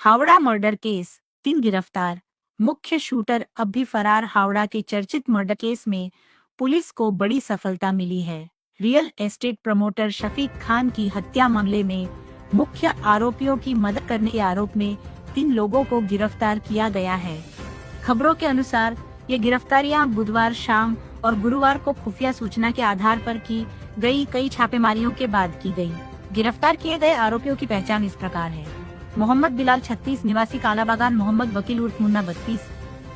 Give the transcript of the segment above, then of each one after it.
Howrah murder case, 3 गिरफ्तार। मुख्य shooter अब भी फरार। हावड़ा के चर्चित मर्डर केस में पुलिस को बड़ी सफलता मिली है। Real estate promoter Shafiq Khan की हत्या मामले में मुख्य आरोपियों की मदद करने के आरोप में 3 लोगों को गिरफ्तार किया गया है। खबरों के अनुसार ये गिरफ्तारियां बुधवार शाम और गुरुवार को खुफिया सूचना के आधार पर की गई कई छापेमारियों के बाद की गई। गिरफ्तार किए गए आरोपियों की पहचान इस प्रकार है: मोहम्मद बिलाल 36 निवासी कालाबागान, मोहम्मद वकील उर्फ मुन्ना 32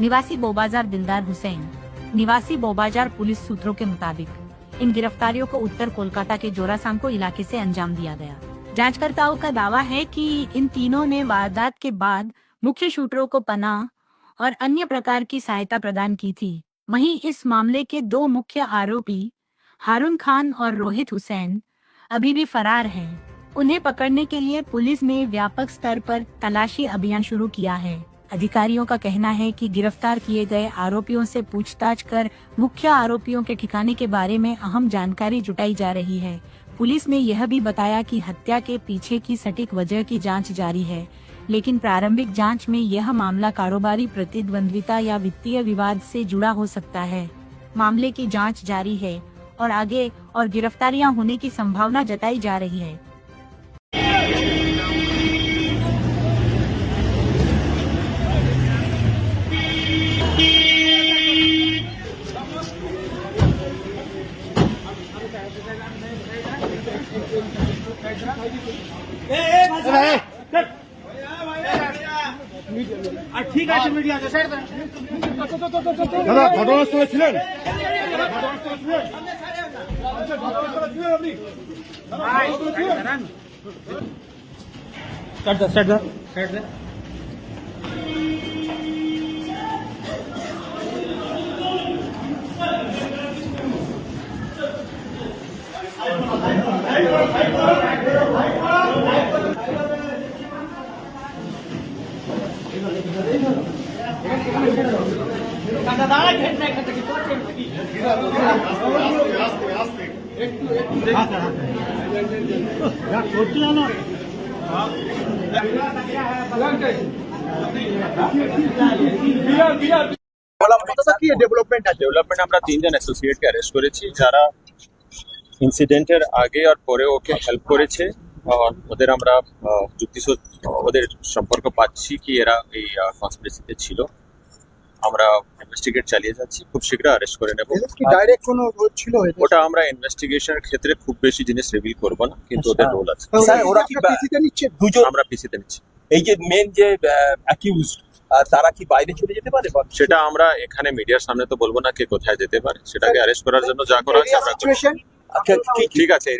निवासी बोबाजार, दिलदार हुसैन निवासी बोबाजार। पुलिस सूत्रों के मुताबिक इन गिरफ्तारियों को उत्तर कोलकाता के जोरासांको इलाके से अंजाम दिया गया। जांचकर्ताओं का दावा है कि इन तीनों ने वारदात के बाद मुख्य शूटरों को पनाह और अन्य प्रकार की सहायता प्रदान की थी। वहीं इस मामले के 2 मुख्य आरोपी हारून खान और रोहित हुसैन अभी भी फरार हैं। उन्हें पकड़ने के लिए पुलिस ने व्यापक स्तर पर तलाशी अभियान शुरू किया है। अधिकारियों का कहना है कि गिरफ्तार किए गए आरोपियों से पूछताछ कर मुख्य आरोपियों के ठिकाने के बारे में अहम जानकारी जुटाई जा रही है। पुलिस ने यह भी बताया कि हत्या के पीछे की सटीक वजह की जांच जारी है, लेकिन प्रारंभिक जांच में यह मामला कारोबारी प्रतिद्वंद्विता या वित्तीय विवाद से जुड़ा हो सकता है। मामले की जांच जारी है और आगे और गिरफ्तारियां होने की संभावना जताई जा रही है। ঠিক আছে মিডিয়া দাদা ঘটনাস্থলে ছিলেন? ডেভেলপমেন্ট আমরা 3 জন অ্যাসোসিয়েটকে অ্যারেস্ট করেছি, যারা ইনসিডেন্টের আগে আর পরে ওকে হেল্প করেছে। আর ওদের আমরা ওদের সম্পর্ক পাচ্ছি কি এরা এই কনস্পিরেসিতে ছিল। আমরা ইনভেস্টিগেট চালিয়ে যাচ্ছি, খুব শীঘ্র অ্যারেস্ট করে নেব। ডাইরেক্ট কোনো রোল ছিল? ওটা আমরা ইনভেস্টিগেশনের ক্ষেত্রে খুব বেশি জিনিস রিভিল করব না, কিন্তু ওদের রোল আছে। স্যার, ওরা কি পিসিতে নিচ্ছে? দুজন আমরা পিসিতে নিচ্ছি। এই যে মেন যে অ্যাকিউজড তারা কি বাইরে চলে যেতে পারে? সেটা আমরা এখানে মিডিয়ার সামনে তো বলবো না কে কোথায় যেতে পারে। সেটাকে অ্যারেস্ট করার জন্য যা করা হচ্ছে আমরা করছি। আচ্ছা, ঠিক আছে।